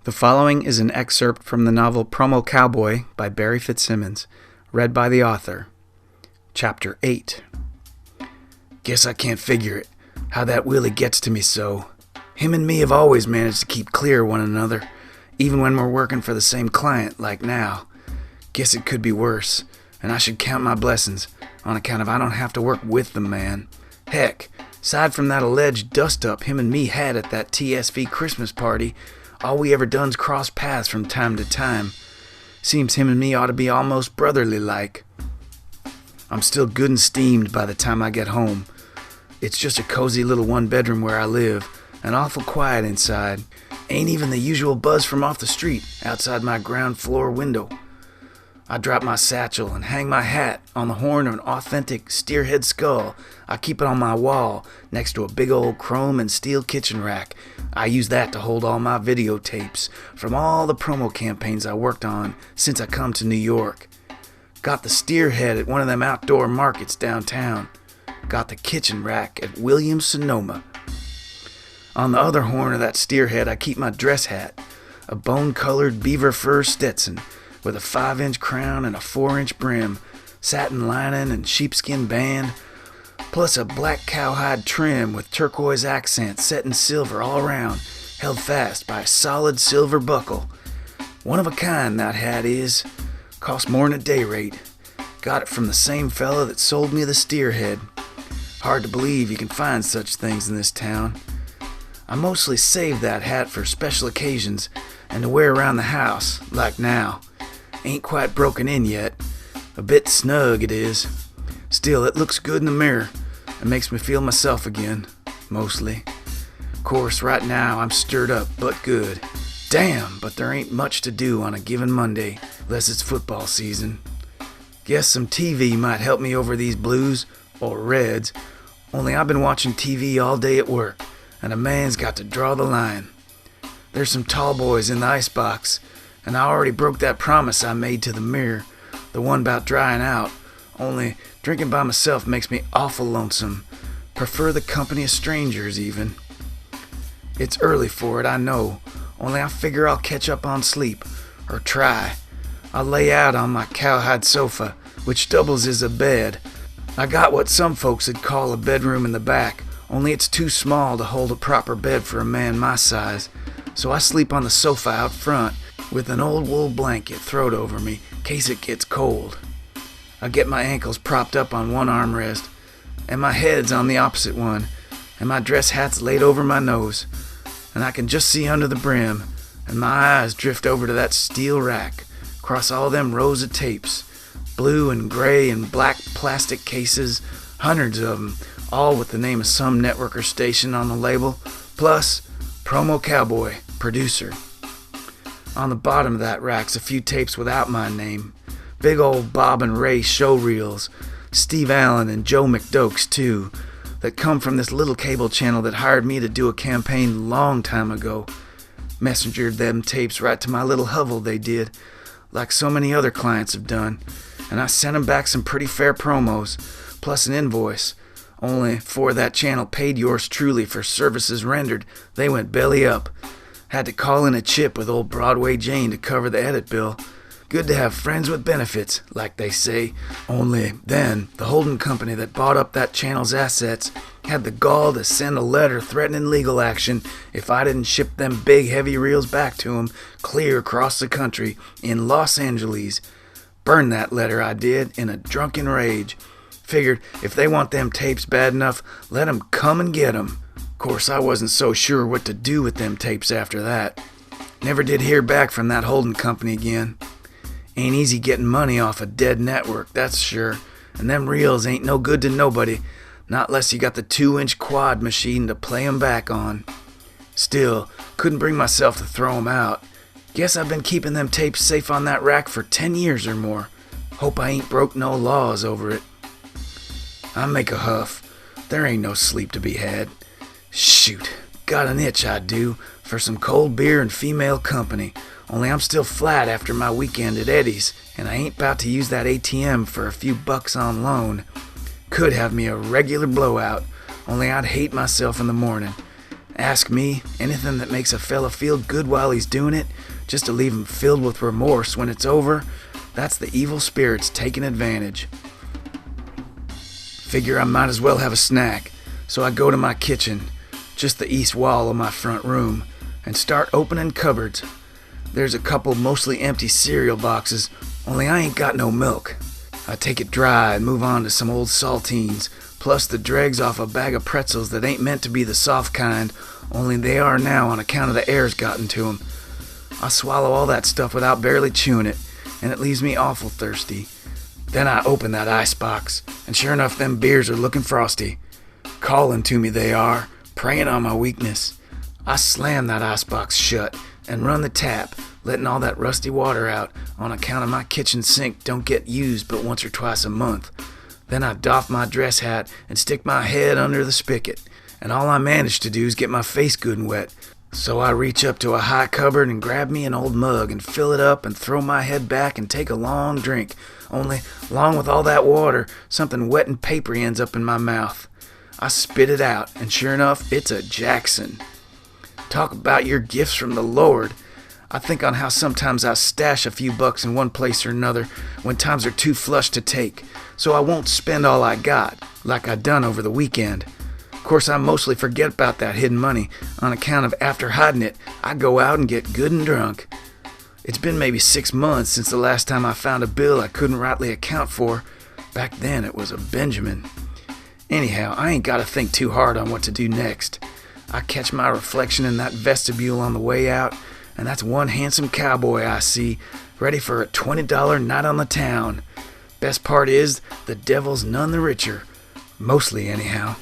The following is an excerpt from the novel Cowboy by Barry Fitzsimmons, read by the author. Chapter 8. Guess I can't figure it, how that Willy gets to me so. Him and me have always managed to keep clear of one another, even when we're working for the same client, like now. Guess it could be worse, and I should count my blessings, on account of I don't have to work with the man. Heck, aside from that alleged dust-up him and me had at that TSV Christmas party, all we ever done's cross paths from time to time. Seems him and me ought to be almost brotherly-like. I'm still good and steamed by the time I get home. It's just a cozy little one-bedroom where I live, and awful quiet inside. Ain't even the usual buzz from off the street outside my ground floor window. I drop my satchel and hang my hat on the horn of an authentic steerhead skull. I keep it on my wall next to a big old chrome and steel kitchen rack. I use that to hold all my videotapes from all the promo campaigns I worked on since I come to New York. Got the steerhead at one of them outdoor markets downtown. Got the kitchen rack at Williams-Sonoma. On the other horn of that steerhead I keep my dress hat, a bone-colored beaver fur Stetson, with a 5-inch crown and a 4-inch brim, satin lining and sheepskin band, plus a black cowhide trim with turquoise accents set in silver all around, held fast by a solid silver buckle. One of a kind that hat is. Cost more'n a day rate. Got it from the same fella that sold me the steerhead. Hard to believe you can find such things in this town. I mostly save that hat for special occasions and to wear around the house, like now. Ain't quite broken in yet. A bit snug it is. Still, it looks good in the mirror and makes me feel myself again, mostly. Course, right now I'm stirred up, but good. Damn, but there ain't much to do on a given Monday, unless it's football season. Guess some TV might help me over these blues, or reds, only I've been watching TV all day at work, and a man's got to draw the line. There's some tall boys in the icebox, and I already broke that promise I made to the mirror, the one about drying out, only drinking by myself makes me awful lonesome. Prefer the company of strangers, even. It's early for it, I know, only I figure I'll catch up on sleep, or try. I'll lay out on my cowhide sofa, which doubles as a bed. I got what some folks would call a bedroom in the back, only it's too small to hold a proper bed for a man my size, so I sleep on the sofa out front, with an old wool blanket throwed over me, case it gets cold. I get my ankles propped up on one armrest, and my head's on the opposite one, and my dress hat's laid over my nose, and I can just see under the brim, and my eyes drift over to that steel rack, across all them rows of tapes, blue and gray and black plastic cases, hundreds of them, all with the name of some network or station on the label, plus Promo Cowboy, producer. On the bottom of that rack's a few tapes without my name. Big old Bob and Ray show reels, Steve Allen and Joe McDokes too, that come from this little cable channel that hired me to do a campaign long time ago. Messengered them tapes right to my little hovel they did, like so many other clients have done, and I sent 'em back some pretty fair promos, plus an invoice. Only for that channel paid yours truly for services rendered, they went belly up. Had to call in a chip with old Broadway Jane to cover the edit bill. Good to have friends with benefits, like they say. Only then, the holding company that bought up that channel's assets had the gall to send a letter threatening legal action if I didn't ship them big heavy reels back to 'em clear across the country in Los Angeles. Burned that letter I did in a drunken rage. Figured if they want them tapes bad enough, let 'em come and get 'em. Course, I wasn't so sure what to do with them tapes after that. Never did hear back from that holding company again. Ain't easy getting money off a dead network, that's sure, and them reels ain't no good to nobody, not less you got the 2-inch quad machine to play 'em back on. Still, couldn't bring myself to throw 'em out. Guess I've been keeping them tapes safe on that rack for 10 years or more. Hope I ain't broke no laws over it. I make a huff. There ain't no sleep to be had. Shoot, got an itch I do, for some cold beer and female company, only I'm still flat after my weekend at Eddie's, and I ain't about to use that ATM for a few bucks on loan. Could have me a regular blowout, only I'd hate myself in the morning. Ask me, anything that makes a fella feel good while he's doing it, just to leave him filled with remorse when it's over, that's the evil spirits taking advantage. Figure I might as well have a snack, so I go to my kitchen, just the east wall of my front room, and start opening cupboards. There's a couple mostly empty cereal boxes, only I ain't got no milk. I take it dry and move on to some old saltines, plus the dregs off a bag of pretzels that ain't meant to be the soft kind, only they are now on account of the air's gotten to 'em. I swallow all that stuff without barely chewing it, and it leaves me awful thirsty. Then I open that icebox, and sure enough them beers are looking frosty. Calling to me they are, preying on my weakness. I slam that icebox shut and run the tap, letting all that rusty water out on account of my kitchen sink don't get used but once or twice a month. Then I doff my dress hat and stick my head under the spigot, and all I manage to do is get my face good and wet. So I reach up to a high cupboard and grab me an old mug and fill it up and throw my head back and take a long drink. Only, along with all that water, something wet and papery ends up in my mouth. I spit it out, and sure enough, it's a Jackson. Talk about your gifts from the Lord. I think on how sometimes I stash a few bucks in one place or another when times are too flush to take, so I won't spend all I got, like I done over the weekend. Of course, I mostly forget about that hidden money on account of after hiding it, I go out and get good and drunk. It's been maybe 6 months since the last time I found a bill I couldn't rightly account for. Back then, it was a Benjamin. Anyhow, I ain't got to think too hard on what to do next. I catch my reflection in that vestibule on the way out, and that's one handsome cowboy I see, ready for a $20 night on the town. Best part is, the devil's none the richer. Mostly, anyhow.